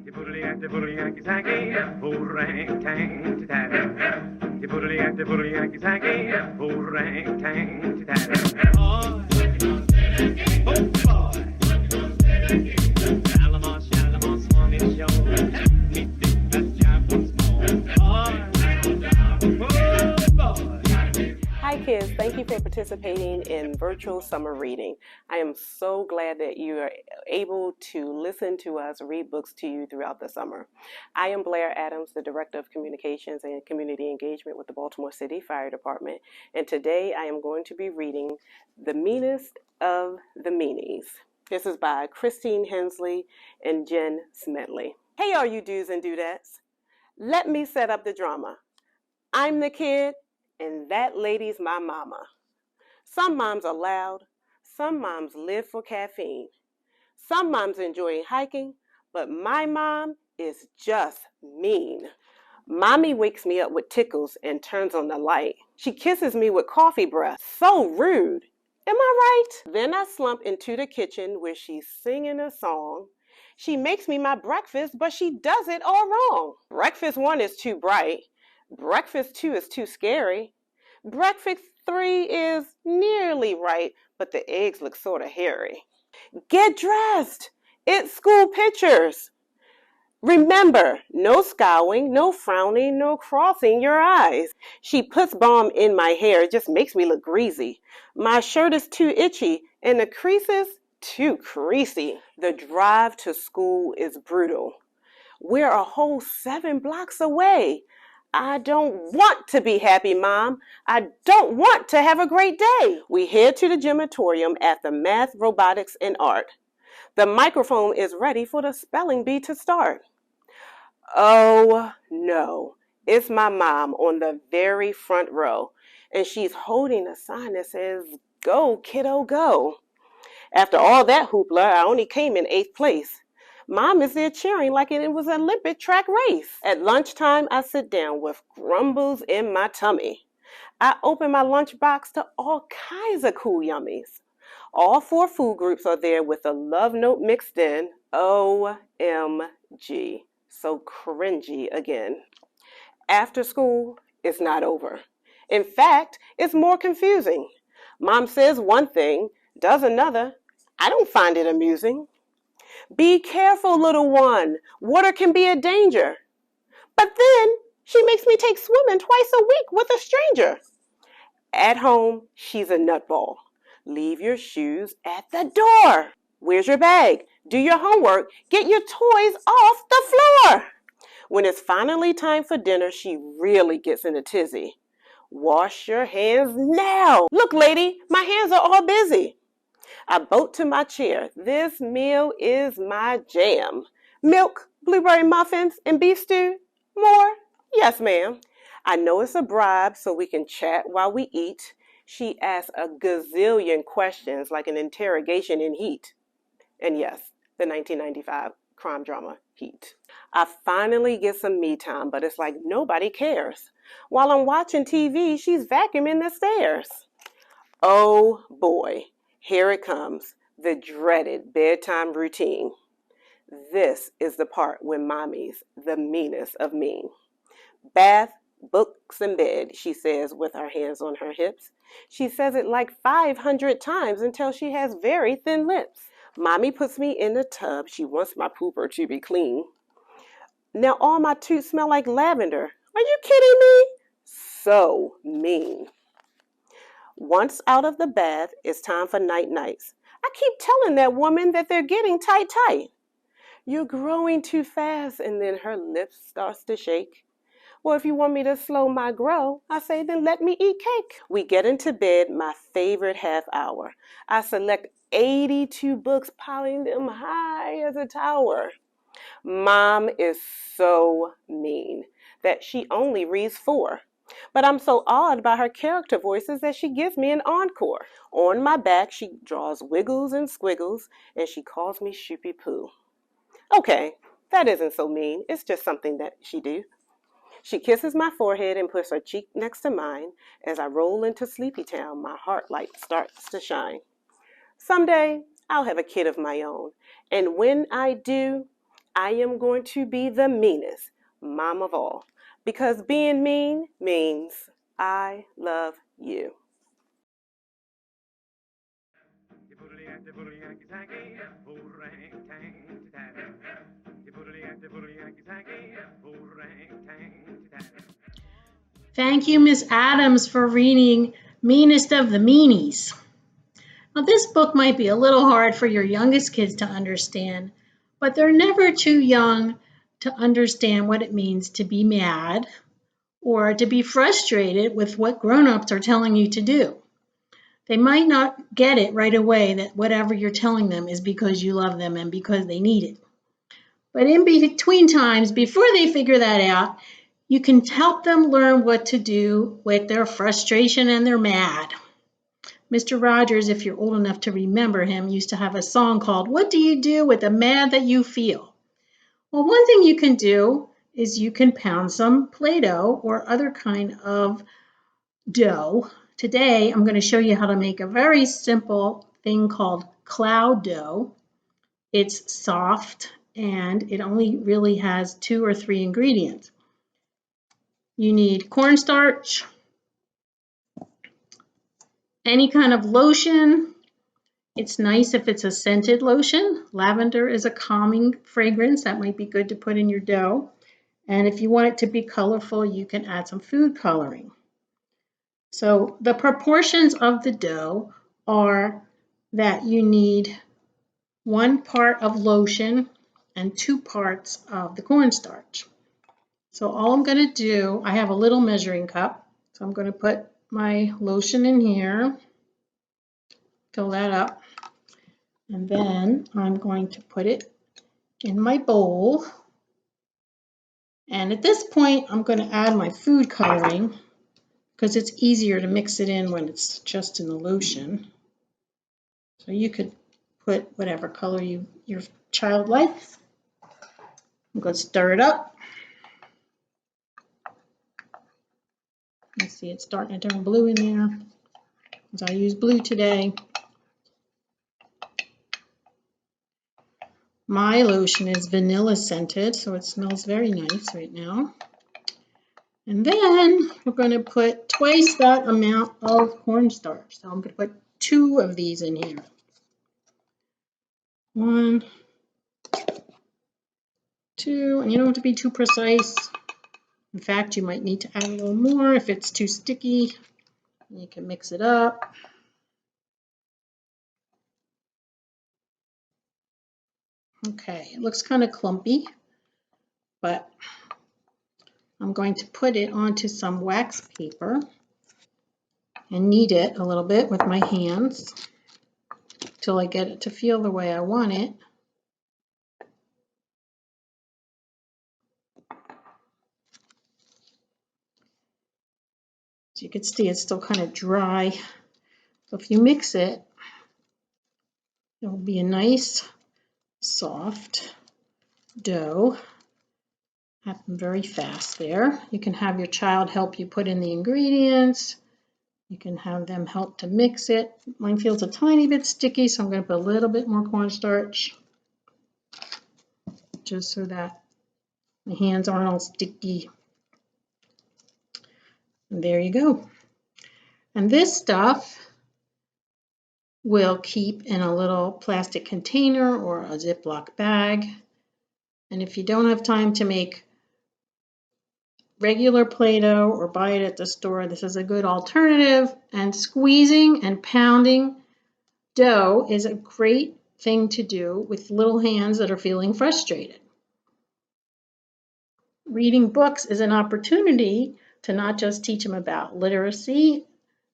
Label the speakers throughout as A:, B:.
A: Hi kids, thank you for participating in virtual summer reading. I am so glad that you are able to listen to us read books to you throughout the summer. I am Blair Adams, the Director of Communications and Community Engagement with the Baltimore City Fire Department, and today I am going to be reading The Meanest of the Meanies. This is by Christine Hensley and Jen Smedley. Hey all you do's and dudettes, let me set up the drama. I'm the kid, and that lady's my mama. Some moms are loud, some moms live for caffeine. Some moms enjoy hiking, but my mom is just mean. Mommy wakes me up with tickles and turns on the light. She kisses me with coffee breath. So rude. Am I right? Then I slump into the kitchen where she's singing a song. She makes me my breakfast, but she does it all wrong. Breakfast 1 is too bright. Breakfast 2 is too scary. Breakfast 3 is nearly right, but the eggs look sort of hairy. Get dressed. It's school pictures. Remember, no scowling, no frowning, no crossing your eyes. She puts balm in my hair. It just makes me look greasy. My shirt is too itchy, and the creases too creasy. The drive to school is brutal. We're a whole 7 blocks away. I don't want to be happy, Mom. I don't want to have a great day. We head to the gymatorium at the Math, Robotics, and Art. The microphone is ready for the spelling bee to start. Oh, no. It's my mom on the very front row, and she's holding a sign that says, "Go, kiddo, go." After all that hoopla, I only came in 8th place. Mom is there cheering like it was an Olympic track race. At lunchtime, I sit down with grumbles in my tummy. I open my lunchbox to all kinds of cool yummies. All 4 food groups are there with a love note mixed in. OMG. So cringy again. After school, it's not over. In fact, it's more confusing. Mom says one thing, does another. I don't find it amusing. Be careful, little one. Water can be a danger. But then she makes me take swimming twice a week with a stranger. At home, she's a nutball. Leave your shoes at the door. Where's your bag? Do your homework. Get your toys off the floor. When it's finally time for dinner, she really gets in a tizzy. Wash your hands now. Look, lady, my hands are all busy. I bolt to my chair. This meal is my jam. Milk, blueberry muffins, and beef stew? More? Yes, ma'am. I know it's a bribe so we can chat while we eat. She asks a gazillion questions like an interrogation in Heat. And yes, the 1995 crime drama Heat. I finally get some me time, but it's like nobody cares. While I'm watching TV, she's vacuuming the stairs. Oh boy. Here it comes, the dreaded bedtime routine. This is the part when Mommy's the meanest of mean. Bath, books, and bed, she says with her hands on her hips. She says it like 500 times until she has very thin lips. Mommy puts me in the tub. She wants my pooper to be clean. Now all my toots smell like lavender. Are you kidding me? So mean. Once out of the bath, it's time for night-nights. I keep telling that woman that they're getting tight. You're growing too fast, and then her lips starts to shake. Well, if you want me to slow my grow, I say then let me eat cake. We get into bed, my favorite half hour. I select 82 books, piling them high as a tower. Mom is so mean that she only reads 4. But I'm so awed by her character voices that she gives me an encore. On my back, she draws wiggles and squiggles, and she calls me Shoopy Poo. Okay, that isn't so mean. It's just something that she do. She kisses my forehead and puts her cheek next to mine. As I roll into Sleepy Town, my heart light starts to shine. Someday, I'll have a kid of my own. And when I do, I am going to be the meanest mom of all, because being mean means I love you.
B: Thank you, Miss Adams, for reading Meanest of the Meanies. Now, this book might be a little hard for your youngest kids to understand, but they're never too young to understand what it means to be mad or to be frustrated with what grown-ups are telling you to do. They might not get it right away that whatever you're telling them is because you love them and because they need it. But in between times, before they figure that out, you can help them learn what to do with their frustration and their mad. Mr. Rogers, if you're old enough to remember him, used to have a song called, "What do you do with the mad that you feel?" Well, one thing you can do is you can pound some Play-Doh or other kind of dough. Today, I'm going to show you how to make a very simple thing called cloud dough. It's soft and it only really has 2 or 3 ingredients. You need cornstarch, any kind of lotion. It's nice if it's a scented lotion. Lavender is a calming fragrance that might be good to put in your dough. And if you want it to be colorful, you can add some food coloring. So the proportions of the dough are that you need 1 part of lotion and 2 parts of the cornstarch. So all I'm going to do, I have a little measuring cup, so I'm going to put my lotion in here, fill that up, and then I'm going to put it in my bowl. And at this point, I'm going to add my food coloring because it's easier to mix it in when it's just in the lotion. So you could put whatever color your child likes. I'm going to stir it up. You see it's starting to turn blue in there, because I use blue today. My lotion is vanilla scented, so it smells very nice right now. And then we're going to put twice that amount of cornstarch. So I'm going to put 2 of these in here. 1, 2, and you don't have to be too precise. In fact, you might need to add a little more if it's too sticky. You can mix it up. Okay, it looks kind of clumpy, but I'm going to put it onto some wax paper and knead it a little bit with my hands till I get it to feel the way I want it. So you can see it's still kind of dry. So if you mix it, it will be a nice, soft dough. Happen very fast there. You can have your child help you put in the ingredients. You can have them help to mix it. Mine feels a tiny bit sticky, so I'm going to put a little bit more cornstarch just so that my hands aren't all sticky. And there you go. And this stuff will keep in a little plastic container or a Ziploc bag. And if you don't have time to make regular Play-Doh or buy it at the store, this is a good alternative. And squeezing and pounding dough is a great thing to do with little hands that are feeling frustrated. Reading books is an opportunity to not just teach them about literacy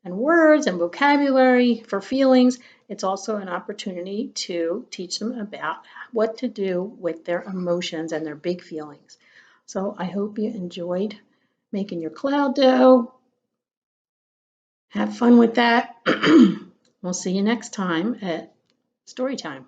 B: and words and vocabulary for feelings. It's also an opportunity to teach them about what to do with their emotions and their big feelings. So I hope you enjoyed making your cloud dough. Have fun with that. We'll see you next time at Storytime.